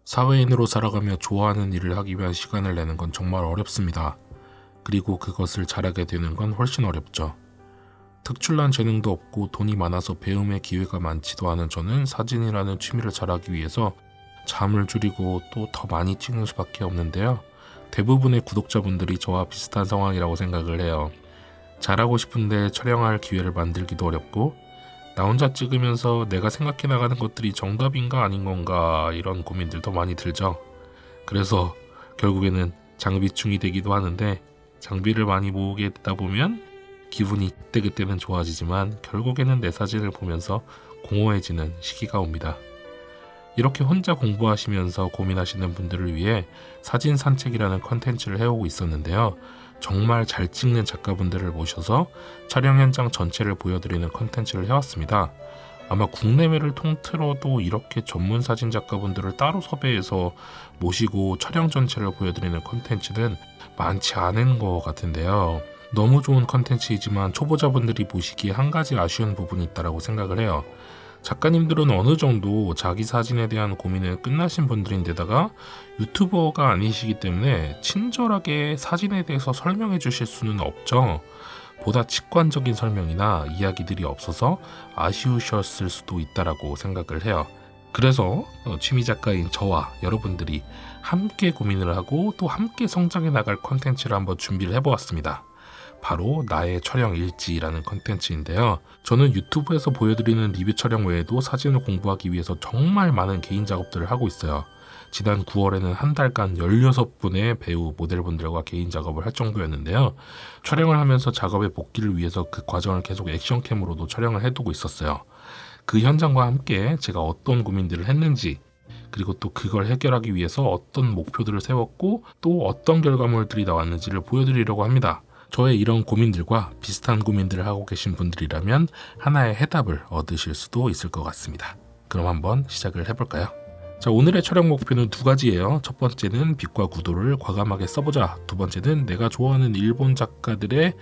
사회인으로 살아가며 좋아하는 일을 하기 위한 시간을 내는 건 정말 어렵습니다. 그리고 그것을 잘하게 되는 건 훨씬 어렵죠. 특출난 재능도 없고 돈이 많아서 배움의 기회가 많지도 않은 저는 사진이라는 취미를 잘하기 위해서 잠을 줄이고 또 더 많이 찍는 수밖에 없는데요. 대부분의 구독자분들이 저와 비슷한 상황이라고 생각을 해요. 잘하고 싶은데 촬영할 기회를 만들기도 어렵고 나 혼자 찍으면서 내가 생각해 나가는 것들이 정답인가 아닌 건가 이런 고민들도 많이 들죠. 그래서 결국에는 장비충이 되기도 하는데 장비를 많이 모으게 되다 보면 기분이 그때그때는 좋아지지만 결국에는 내 사진을 보면서 공허해지는 시기가 옵니다. 이렇게 혼자 공부하시면서 고민하시는 분들을 위해 사진 산책이라는 컨텐츠를 해오고 있었는데요. 정말 잘 찍는 작가분들을 모셔서 촬영 현장 전체를 보여드리는 컨텐츠를 해왔습니다. 아마 국내외를 통틀어도 이렇게 전문 사진 작가분들을 따로 섭외해서 모시고 촬영 전체를 보여드리는 컨텐츠는 많지 않은 것 같은데요. 너무 좋은 컨텐츠이지만 초보자분들이 보시기에 한 가지 아쉬운 부분이 있다고 생각을 해요. 작가님들은 어느 정도 자기 사진에 대한 고민을 끝나신 분들인데다가 유튜버가 아니시기 때문에 친절하게 사진에 대해서 설명해 주실 수는 없죠. 보다 직관적인 설명이나 이야기들이 없어서 아쉬우셨을 수도 있다라고 생각을 해요. 그래서 취미 작가인 저와 여러분들이 함께 고민을 하고 또 함께 성장해 나갈 컨텐츠를 한번 준비를 해보았습니다. 바로 나의 촬영 일지라는 컨텐츠인데요. 저는 유튜브에서 보여드리는 리뷰 촬영 외에도 사진을 공부하기 위해서 정말 많은 개인 작업들을 하고 있어요. 지난 9월에는 한 달간 16분의 배우 모델분들과 개인 작업을 할 정도였는데요. 촬영을 하면서 작업의 복귀를 위해서 그 과정을 계속 액션캠으로도 촬영을 해두고 있었어요. 그 현장과 함께 제가 어떤 고민들을 했는지 그리고 또 그걸 해결하기 위해서 어떤 목표들을 세웠고 또 어떤 결과물들이 나왔는지를 보여드리려고 합니다. 저의 이런 고민들과 비슷한 고민들을 하고 계신 분들이라면 하나의 해답을 얻으실 수도 있을 것 같습니다. 그럼 한번 시작을 해볼까요? 자, 오늘의 촬영 목표는 두 가지예요. 첫 번째는 빛과 구도를 과감하게 써보자. 두 번째는 내가 좋아하는 일본 작가들의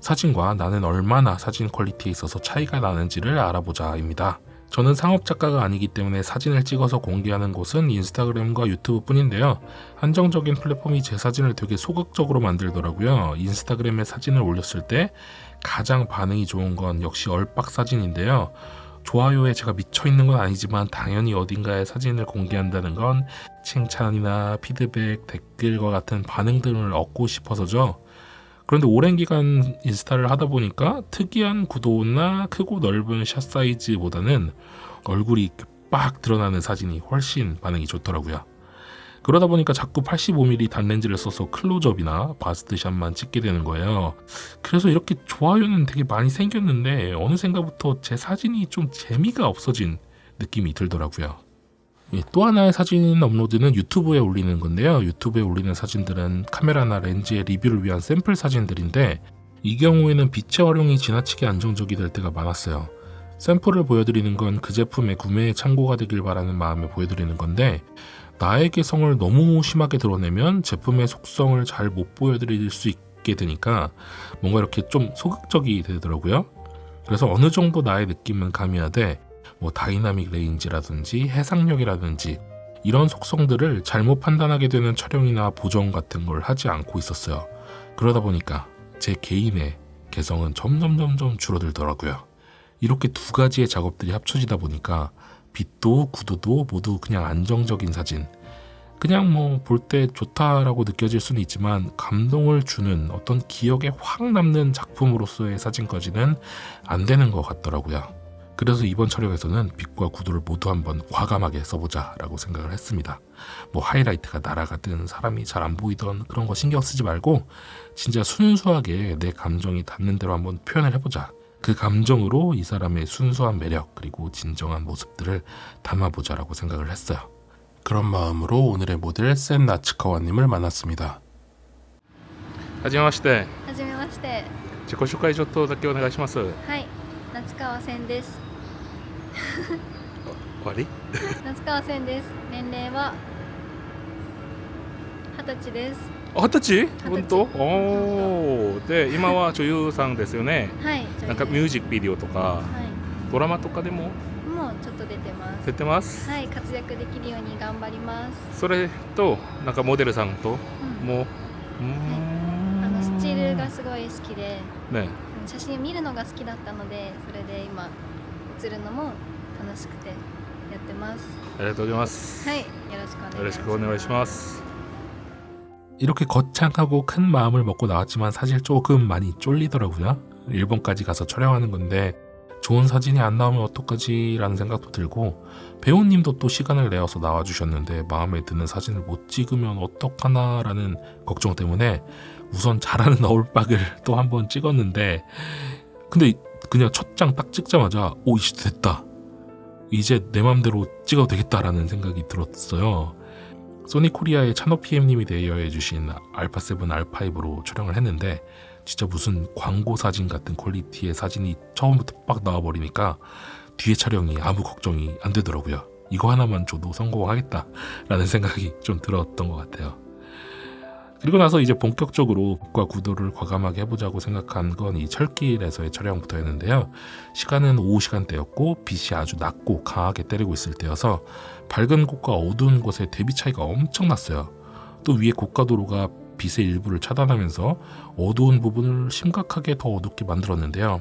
사진과 나는 얼마나 사진 퀄리티에 있어서 차이가 나는지를 알아보자입니다. 저는 상업 작가가 아니기 때문에 사진을 찍어서 공개하는 곳은 인스타그램과 유튜브 뿐인데요. 한정적인 플랫폼이 제 사진을 되게 소극적으로 만들더라고요. 인스타그램에 사진을 올렸을 때 가장 반응이 좋은 건 역시 얼빡 사진인데요. 좋아요에 제가 미쳐있는 건 아니지만 당연히 어딘가에 사진을 공개한다는 건 칭찬이나 피드백, 댓글과 같은 반응들을 얻고 싶어서죠. 그런데 오랜 기간 인스타를 하다 보니까 특이한 구도나 크고 넓은 샷 사이즈보다는 얼굴이 빡 드러나는 사진이 훨씬 반응이 좋더라고요. 그러다 보니까 자꾸 85mm 단렌즈를 써서 클로즈업이나 바스트샷만 찍게 되는 거예요. 그래서 이렇게 좋아요는 되게 많이 생겼는데 어느샌가부터 제 사진이 좀 재미가 없어진 느낌이 들더라고요. 또 하나의 사진 업로드는 유튜브에 올리는 건데요. 유튜브에 올리는 사진들은 카메라나 렌즈의 리뷰를 위한 샘플 사진들인데 이 경우에는 빛의 활용이 지나치게 안정적이 될 때가 많았어요. 샘플을 보여드리는 건 그 제품의 구매에 참고가 되길 바라는 마음에 보여드리는 건데 나의 개성을 너무 심하게 드러내면 제품의 속성을 잘 못 보여드릴 수 있게 되니까 뭔가 이렇게 좀 소극적이 되더라고요. 그래서 어느 정도 나의 느낌은 가미하되 다이나믹 레인지라든지 해상력이라든지 이런 속성들을 잘못 판단하게 되는 촬영이나 보정 같은 걸 하지 않고 있었어요. 그러다 보니까 제 개인의 개성은 점점 줄어들더라고요. 이렇게 두 가지의 작업들이 합쳐지다 보니까 빛도 구도도 모두 그냥 안정적인 사진, 그냥 볼 때 좋다라고 느껴질 수는 있지만 감동을 주는 어떤 기억에 확 남는 작품으로서의 사진까지는 안 되는 것 같더라고요. 그래서 이번 촬영에서는 빛과 구도를 모두 한번 과감하게 써보자 라고 생각을 했습니다. 하이라이트가 날아가든 사람이 잘 안 보이던 그런 거 신경 쓰지 말고 진짜 순수하게 내 감정이 닿는 대로 한번 표현을 해보자. 그 감정으로 이 사람의 순수한 매력 그리고 진정한 모습들을 담아보자 라고 생각을 했어요. 그런 마음으로 오늘의 모델 센 나츠카와님을 만났습니다. 하지메마시테. はじめまして。自己紹介ちょっとだけお願いします。終はい、夏川千です。わり？夏川千です。年齢は20歳です。20歳？ 20本当？おー。で、今は女優さんですよね。はい。なんかミュージックビデオとかはドラマとかでもい。もうちょっと出てます。減ってます。はい、活躍できるように頑張ります。それとなんかモデルさんとうん、もスチールがすごい好きで、ね、写真見るのが好きだったので、それで今写るのも楽しくてやってます。ありがとうございます。はい、よろしくお願いします。 이렇게 거창하고 큰 마음을 먹고 나왔지만 사실 조금 많이 쫄리더라고요. 일본까지 가서 촬영하는 건데 좋은 사진이 안 나오면 어떡하지 라는 생각도 들고, 배우님도 또 시간을 내어서 나와주셨는데 마음에 드는 사진을 못 찍으면 어떡하나 라는 걱정 때문에 우선 잘하는 어울박을 또 한 번 찍었는데, 근데 그냥 첫 장 딱 찍자마자 오 이제 됐다, 이제 내 맘대로 찍어도 되겠다라는 생각이 들었어요. 소니코리아의 찬호 PM님이 대여해주신 알파7 R5로 촬영을 했는데 진짜 무슨 광고 사진 같은 퀄리티의 사진이 처음부터 빡 나와버리니까 뒤에 촬영이 아무 걱정이 안 되더라고요. 이거 하나만 줘도 성공하겠다라는 생각이 좀 들었던 것 같아요. 그리고 나서 이제 본격적으로 빛과 구도를 과감하게 해보자고 생각한 건 이 철길에서의 촬영부터였는데요. 시간은 오후 시간대였고 빛이 아주 낮고 강하게 때리고 있을 때여서 밝은 곳과 어두운 곳의 대비 차이가 엄청났어요. 또 위에 고가도로가 빛의 일부를 차단하면서 어두운 부분을 심각하게 더 어둡게 만들었는데요.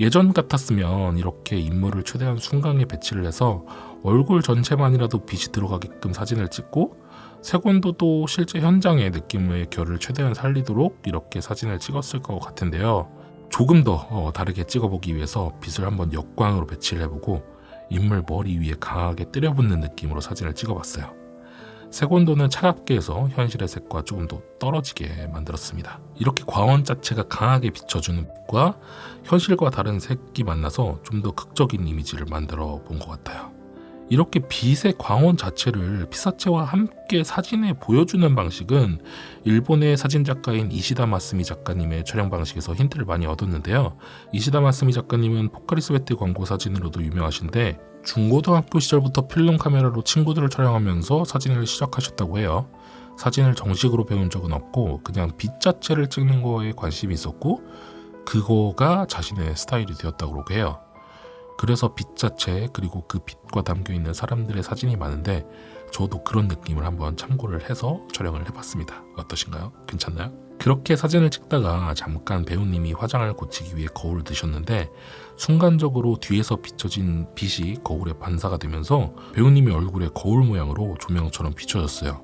예전 같았으면 이렇게 인물을 최대한 순간에 배치를 해서 얼굴 전체만이라도 빛이 들어가게끔 사진을 찍고, 색온도도 실제 현장의 느낌의 결을 최대한 살리도록 이렇게 사진을 찍었을 것 같은데요. 조금 더 다르게 찍어보기 위해서 빛을 한번 역광으로 배치를 해보고 인물 머리 위에 강하게 때려붙는 느낌으로 사진을 찍어봤어요. 색온도는 차갑게 해서 현실의 색과 조금 더 떨어지게 만들었습니다. 이렇게 광원 자체가 강하게 비춰주는 빛과 현실과 다른 색이 만나서 좀 더 극적인 이미지를 만들어 본 것 같아요. 이렇게 빛의 광원 자체를 피사체와 함께 사진에 보여주는 방식은 일본의 사진작가인 이시다 마스미 작가님의 촬영 방식에서 힌트를 많이 얻었는데요. 이시다 마스미 작가님은 포카리스웨트 광고 사진으로도 유명하신데 중고등학교 시절부터 필름 카메라로 친구들을 촬영하면서 사진을 시작하셨다고 해요. 사진을 정식으로 배운 적은 없고 그냥 빛 자체를 찍는 거에 관심이 있었고 그거가 자신의 스타일이 되었다고 해요. 그래서 빛 자체 그리고 그 빛과 담겨있는 사람들의 사진이 많은데 저도 그런 느낌을 한번 참고를 해서 촬영을 해봤습니다. 어떠신가요? 괜찮나요? 그렇게 사진을 찍다가 잠깐 배우님이 화장을 고치기 위해 거울을 드셨는데 순간적으로 뒤에서 비춰진 빛이 거울에 반사가 되면서 배우님의 얼굴에 거울 모양으로 조명처럼 비춰졌어요.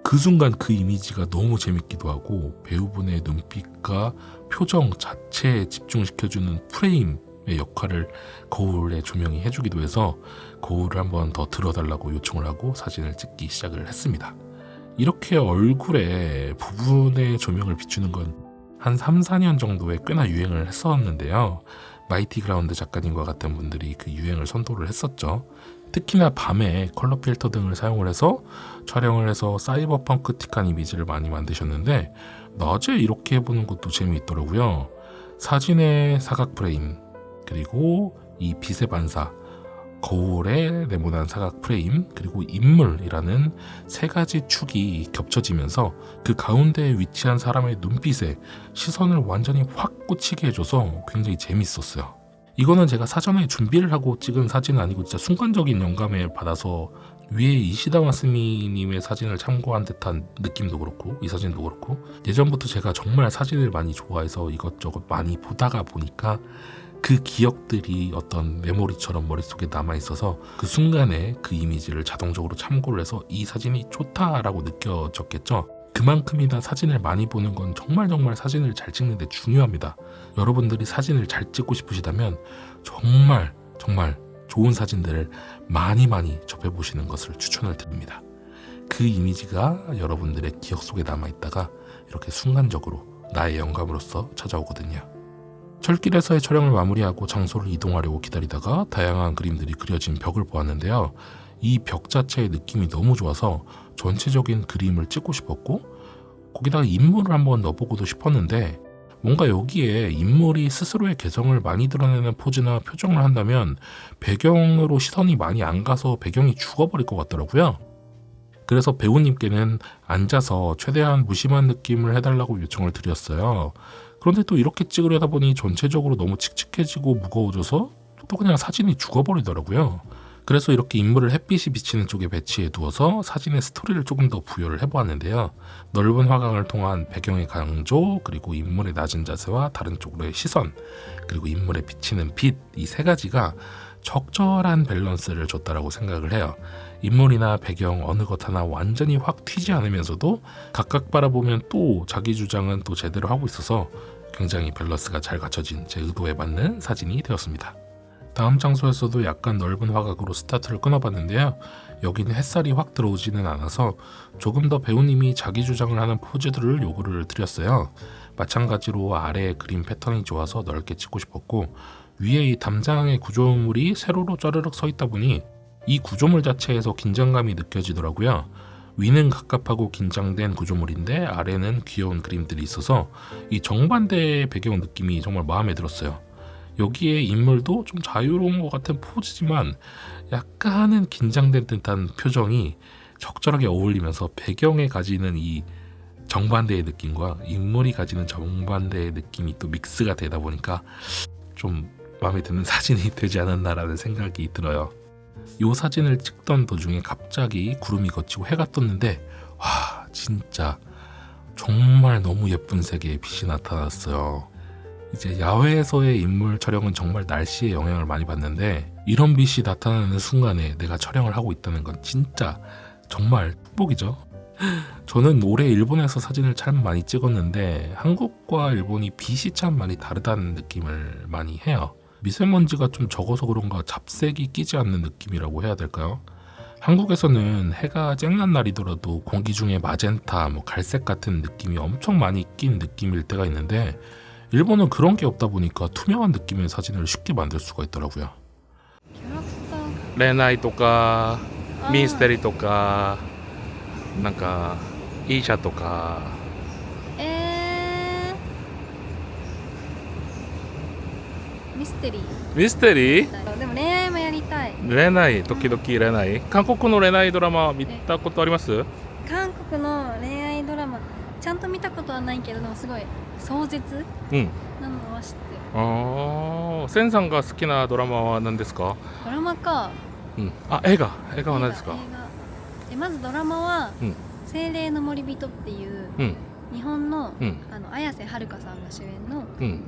그 순간 그 이미지가 너무 재밌기도 하고 배우분의 눈빛과 표정 자체에 집중시켜주는 프레임 의 역할을 거울의 조명이 해주기도 해서 거울을 한번 더 들어달라고 요청을 하고 사진을 찍기 시작을 했습니다. 이렇게 얼굴에 부분의 조명을 비추는 건 한 3, 4년 정도에 꽤나 유행을 했었는데요. 마이티 그라운드 작가님과 같은 분들이 그 유행을 선도를 했었죠. 특히나 밤에 컬러 필터 등을 사용을 해서 촬영을 해서 사이버펑크틱한 이미지를 많이 만드셨는데 낮에 이렇게 해보는 것도 재미있더라고요. 사진의 사각 프레임 그리고 이 빛의 반사, 거울에 네모난 사각 프레임, 그리고 인물이라는 세 가지 축이 겹쳐지면서 그 가운데에 위치한 사람의 눈빛에 시선을 완전히 확 꽂히게 해줘서 굉장히 재밌었어요. 이거는 제가 사전에 준비를 하고 찍은 사진은 아니고 진짜 순간적인 영감을 받아서 위에 이시다 마스미님의 사진을 참고한 듯한 느낌도 그렇고 이 사진도 그렇고 예전부터 제가 정말 사진을 많이 좋아해서 이것저것 많이 보다가 보니까 그 기억들이 어떤 메모리처럼 머릿속에 남아있어서 그 순간에 그 이미지를 자동적으로 참고를 해서 이 사진이 좋다라고 느껴졌겠죠. 그만큼이나 사진을 많이 보는 건 정말 사진을 잘 찍는 데 중요합니다. 여러분들이 사진을 잘 찍고 싶으시다면 정말 좋은 사진들을 많이 접해보시는 것을 추천을 드립니다. 그 이미지가 여러분들의 기억 속에 남아있다가 이렇게 순간적으로 나의 영감으로서 찾아오거든요. 철길에서의 촬영을 마무리하고 장소를 이동하려고 기다리다가 다양한 그림들이 그려진 벽을 보았는데요. 이 벽 자체의 느낌이 너무 좋아서 전체적인 그림을 찍고 싶었고 거기다가 인물을 한번 넣어보고도 싶었는데 뭔가 여기에 인물이 스스로의 개성을 많이 드러내는 포즈나 표정을 한다면 배경으로 시선이 많이 안 가서 배경이 죽어버릴 것 같더라고요. 그래서 배우님께는 앉아서 최대한 무심한 느낌을 해달라고 요청을 드렸어요. 그런데 또 이렇게 찍으려다 보니 전체적으로 너무 칙칙해지고 무거워져서 또 그냥 사진이 죽어버리더라고요. 그래서 이렇게 인물을 햇빛이 비치는 쪽에 배치해 두어서 사진의 스토리를 조금 더 부여를 해보았는데요. 넓은 화각을 통한 배경의 강조, 그리고 인물의 낮은 자세와 다른 쪽으로의 시선, 그리고 인물에 비치는 빛, 이 세 가지가 적절한 밸런스를 줬다라고 생각을 해요. 인물이나 배경 어느 것 하나 완전히 확 튀지 않으면서도 각각 바라보면 또 자기 주장은 또 제대로 하고 있어서 굉장히 밸런스가 잘 갖춰진 제 의도에 맞는 사진이 되었습니다. 다음 장소에서도 약간 넓은 화각으로 스타트를 끊어봤는데요. 여기는 햇살이 확 들어오지는 않아서 조금 더 배우님이 자기 주장을 하는 포즈들을 요구를 드렸어요. 마찬가지로 아래의 그림 패턴이 좋아서 넓게 찍고 싶었고, 위에 이 담장의 구조물이 세로로 짜르륵 서 있다 보니 이 구조물 자체에서 긴장감이 느껴지더라고요. 위는 갑갑하고 긴장된 구조물인데 아래는 귀여운 그림들이 있어서 이 정반대의 배경 느낌이 정말 마음에 들었어요. 여기에 인물도 좀 자유로운 것 같은 포즈지만 약간은 긴장된 듯한 표정이 적절하게 어울리면서 배경에 가지는 이 정반대의 느낌과 인물이 가지는 정반대의 느낌이 또 믹스가 되다 보니까 좀 마음에 드는 사진이 되지 않았나라는 생각이 들어요. 이 사진을 찍던 도중에 갑자기 구름이 걷히고 해가 떴는데 와, 진짜 정말 너무 예쁜 색의 빛이 나타났어요. 이제 야외에서의 인물 촬영은 정말 날씨의 영향을 많이 받는데 이런 빛이 나타나는 순간에 내가 촬영을 하고 있다는 건 진짜 정말 축복이죠. 저는 올해 일본에서 사진을 참 많이 찍었는데 한국과 일본이 빛이 참 많이 다르다는 느낌을 많이 해요. 미세먼지가 좀 적어서 그런가 잡색이 끼지 않는 느낌이라고 해야 될까요? 한국에서는 해가 쨍한 날이더라도 공기 중에 마젠타, 갈색 같은 느낌이 엄청 많이 낀 느낌일 때가 있는데 일본은 그런 게 없다 보니까 투명한 느낌의 사진을 쉽게 만들 수가 있더라고요. キャラクター恋愛とかあーミステリーとかなんか医者とかミステリーミステリーでも恋愛もやりたい。恋愛時々恋愛韓国の恋愛ドラマ見たことあります？韓国の恋愛ドラマちゃんと見たことはないけどでもすごい壮絶うんなのは知ってる。ああ、センさんが好きなドラマは何ですか？ドラマか。うんあ、映画は何ですか？映画まずドラマはうん「精霊の森人」っていううん日本のうん綾瀬はるかさんが主演のうん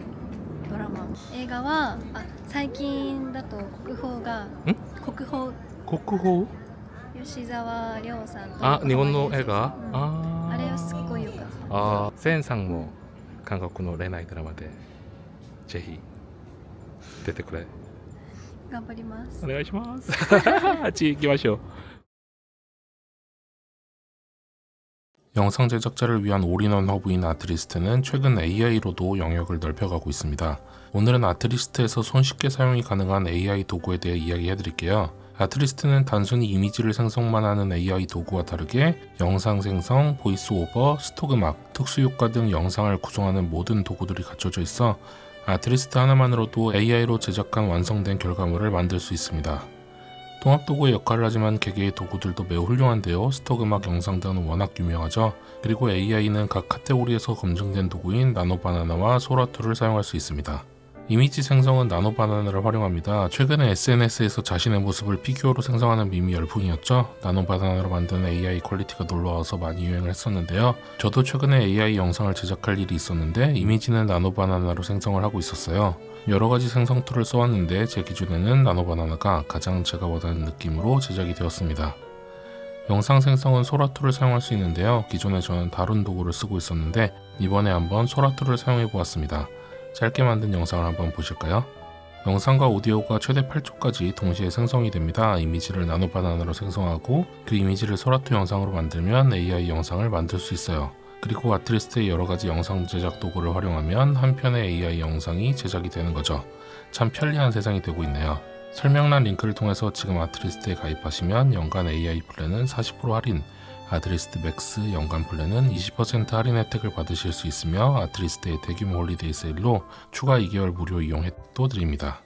ドラマ。映画は最近だと国宝国宝吉沢亮さんとあ、日本の映画うんあれはすっごいよかった。あ、センさんも韓国の恋愛ドラマでぜひ出てくれ。頑張りますお願いします。あっち行きましょう。 영상 제작자를 위한 올인원 허브인 아트리스트는 최근 AI로도 영역을 넓혀가고 있습니다. 오늘은 아트리스트에서 손쉽게 사용이 가능한 AI 도구에 대해 이야기해드릴게요. 아트리스트는 단순히 이미지를 생성만 하는 AI 도구와 다르게 영상 생성, 보이스 오버, 스톡 음악, 특수 효과 등 영상을 구성하는 모든 도구들이 갖춰져 있어 아트리스트 하나만으로도 AI로 제작한 완성된 결과물을 만들 수 있습니다. 통합 도구의 역할을 하지만 개개의 도구들도 매우 훌륭한데요. 스톡 음악, 영상 등은 워낙 유명하죠. 그리고 AI는 각 카테고리에서 검증된 도구인 나노바나나와 소라2를 사용할 수 있습니다. 이미지 생성은 나노바나나를 활용합니다. 최근에 SNS에서 자신의 모습을 피규어로 생성하는 밈이 열풍이었죠. 나노바나나로 만든 AI 퀄리티가 놀라워서 많이 유행을 했었는데요. 저도 최근에 AI 영상을 제작할 일이 있었는데 이미지는 나노바나나로 생성을 하고 있었어요. 여러가지 생성 툴을 써왔는데 제 기준에는 나노바나나가 가장 제가 원하는 느낌으로 제작이 되었습니다. 영상 생성은 소라2를 사용할 수 있는데요. 기존에 저는 다른 도구를 쓰고 있었는데 이번에 한번 소라2를 사용해 보았습니다. 짧게 만든 영상을 한번 보실까요? 영상과 오디오가 최대 8초까지 동시에 생성이 됩니다. 이미지를 나노바나나로 생성하고 그 이미지를 소라2 영상으로 만들면 AI 영상을 만들 수 있어요. 그리고 아트리스트의 여러가지 영상 제작 도구를 활용하면 한 편의 AI 영상이 제작이 되는 거죠. 참 편리한 세상이 되고 있네요. 설명란 링크를 통해서 지금 아트리스트에 가입하시면 연간 AI 플랜은 40% 할인, 아트리스트 맥스 연간 플랜은 20% 할인 혜택을 받으실 수 있으며 아트리스트의 대규모 홀리데이 세일로 추가 2개월 무료 이용 혜택도 드립니다.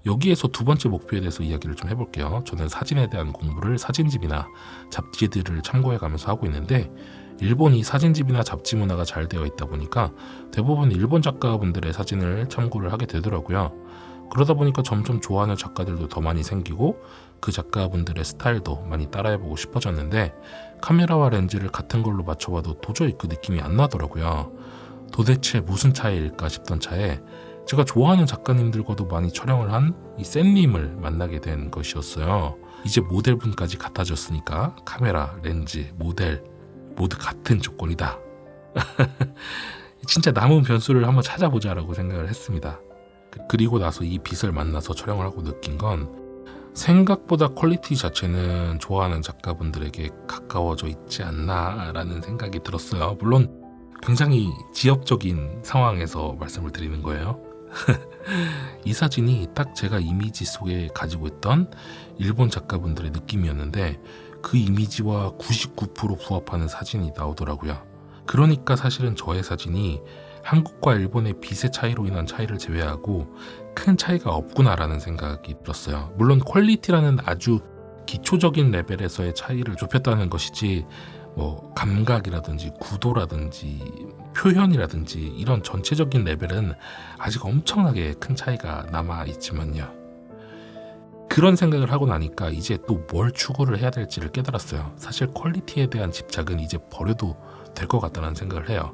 여기에서 두 번째 목표에 대해서 이야기를 좀 해볼게요. 저는 사진에 대한 공부를 사진집이나 잡지들을 참고해가면서 하고 있는데 일본이 사진집이나 잡지 문화가 잘 되어 있다 보니까 대부분 일본 작가분들의 사진을 참고를 하게 되더라고요. 그러다 보니까 점점 좋아하는 작가들도 더 많이 생기고 그 작가분들의 스타일도 많이 따라해보고 싶어졌는데 카메라와 렌즈를 같은 걸로 맞춰봐도 도저히 그 느낌이 안 나더라고요. 도대체 무슨 차이일까 싶던 차에 제가 좋아하는 작가님들과도 많이 촬영을 한 이 쌤님을 만나게 된 것이었어요. 이제 모델분까지 같아졌으니까 카메라, 렌즈, 모델 모두 같은 조건이다. 진짜 남은 변수를 한번 찾아보자라고 생각을 했습니다. 그리고 나서 이 빛을 만나서 촬영을 하고 느낀 건 생각보다 퀄리티 자체는 좋아하는 작가분들에게 가까워져 있지 않나라는 생각이 들었어요. 물론 굉장히 지엽적인 상황에서 말씀을 드리는 거예요. 이 사진이 딱 제가 이미지 속에 가지고 있던 일본 작가분들의 느낌이었는데 그 이미지와 99% 부합하는 사진이 나오더라고요. 그러니까 사실은 저의 사진이 한국과 일본의 빛의 차이로 인한 차이를 제외하고 큰 차이가 없구나라는 생각이 들었어요. 물론 퀄리티라는 아주 기초적인 레벨에서의 차이를 좁혔다는 것이지 뭐 감각이라든지 구도라든지 표현이라든지 이런 전체적인 레벨은 아직 엄청나게 큰 차이가 남아 있지만요. 그런 생각을 하고 나니까 이제 또 뭘 추구를 해야 될지를 깨달았어요. 사실 퀄리티에 대한 집착은 이제 버려도 될 것 같다는 생각을 해요.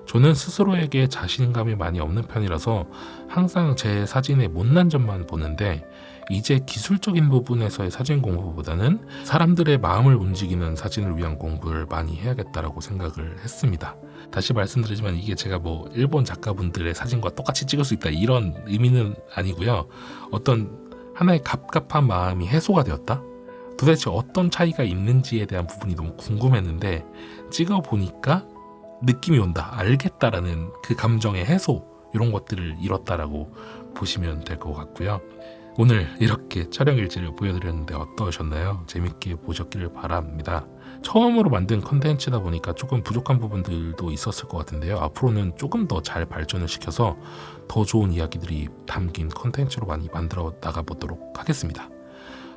저는 스스로에게 자신감이 많이 없는 편이라서 항상 제 사진의 못난 점만 보는데 이제 기술적인 부분에서의 사진 공부보다는 사람들의 마음을 움직이는 사진을 위한 공부를 많이 해야겠다라고 생각을 했습니다. 다시 말씀드리지만 이게 제가 뭐 일본 작가분들의 사진과 똑같이 찍을 수 있다 이런 의미는 아니고요. 어떤 하나의 갑갑한 마음이 해소가 되었다? 도대체 어떤 차이가 있는지에 대한 부분이 너무 궁금했는데 찍어보니까 느낌이 온다, 알겠다라는 그 감정의 해소 이런 것들을 이뤘다라고 보시면 될 것 같고요. 오늘 이렇게 촬영 일지를 보여드렸는데 어떠셨나요? 재밌게 보셨기를 바랍니다. 처음으로 만든 컨텐츠다 보니까 조금 부족한 부분들도 있었을 것 같은데요. 앞으로는 조금 더 잘 발전을 시켜서 더 좋은 이야기들이 담긴 컨텐츠로 많이 만들어 나가보도록 하겠습니다.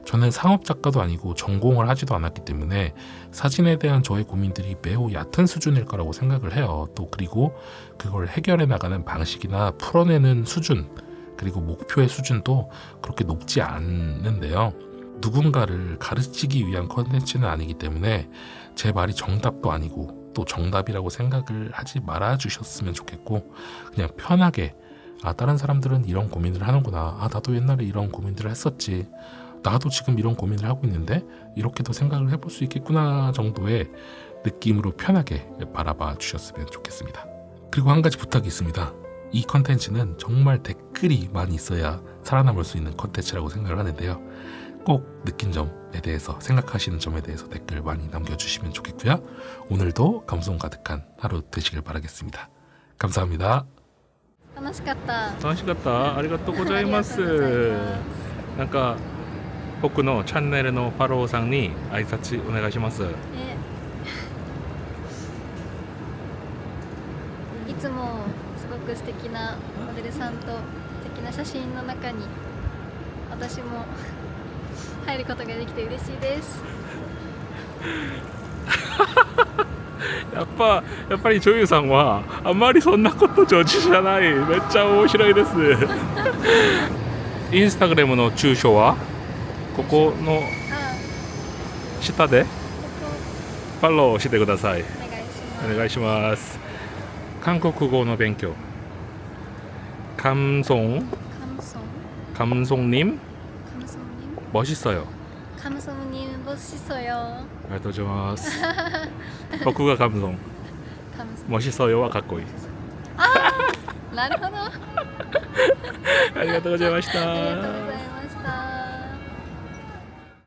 저는 상업작가도 아니고 전공을 하지도 않았기 때문에 사진에 대한 저의 고민들이 매우 얕은 수준일 거라고 생각을 해요. 또 그리고 그걸 해결해 나가는 방식이나 풀어내는 수준 그리고 목표의 수준도 그렇게 높지 않는데요. 누군가를 가르치기 위한 컨텐츠는 아니기 때문에 제 말이 정답도 아니고 또 정답이라고 생각을 하지 말아 주셨으면 좋겠고 그냥 편하게 다른 사람들은 이런 고민을 하는구나. 나도 옛날에 이런 고민들을 했었지. 나도 지금 이런 고민을 하고 있는데 이렇게도 생각을 해볼 수 있겠구나 정도의 느낌으로 편하게 바라봐 주셨으면 좋겠습니다. 그리고 한 가지 부탁이 있습니다. 이 컨텐츠는 정말 댓글이 많이 있어야 살아남을 수 있는 컨텐츠라고 생각을 하는데요. 꼭 느낀 점에 대해서 생각하시는 점에 대해서 댓글 많이 남겨주시면 좋겠고요. 오늘도 감성 가득한 하루 되시길 바라겠습니다. 감사합니다. 楽しかった。楽しかったありがとうございますありがとうございますなんか僕のチャンネルのフォローさんに挨拶お願いしますいつもすごく素敵なモデルさんと素敵な写真の中に私も入ることができて嬉しいです。やっぱり女優さんはあんまりそんなこと上手じゃない。めっちゃ面白いですインスタグラムの住所はここの下でフォローしてください。お願いします。韓国語の勉強감송님 감송님 멋있어요. 감송님 멋있어요. 알려줘마스. 僕が감송 멋있어요와 갖고 있어. なるほど。ありがとうございました。ありがとうございました。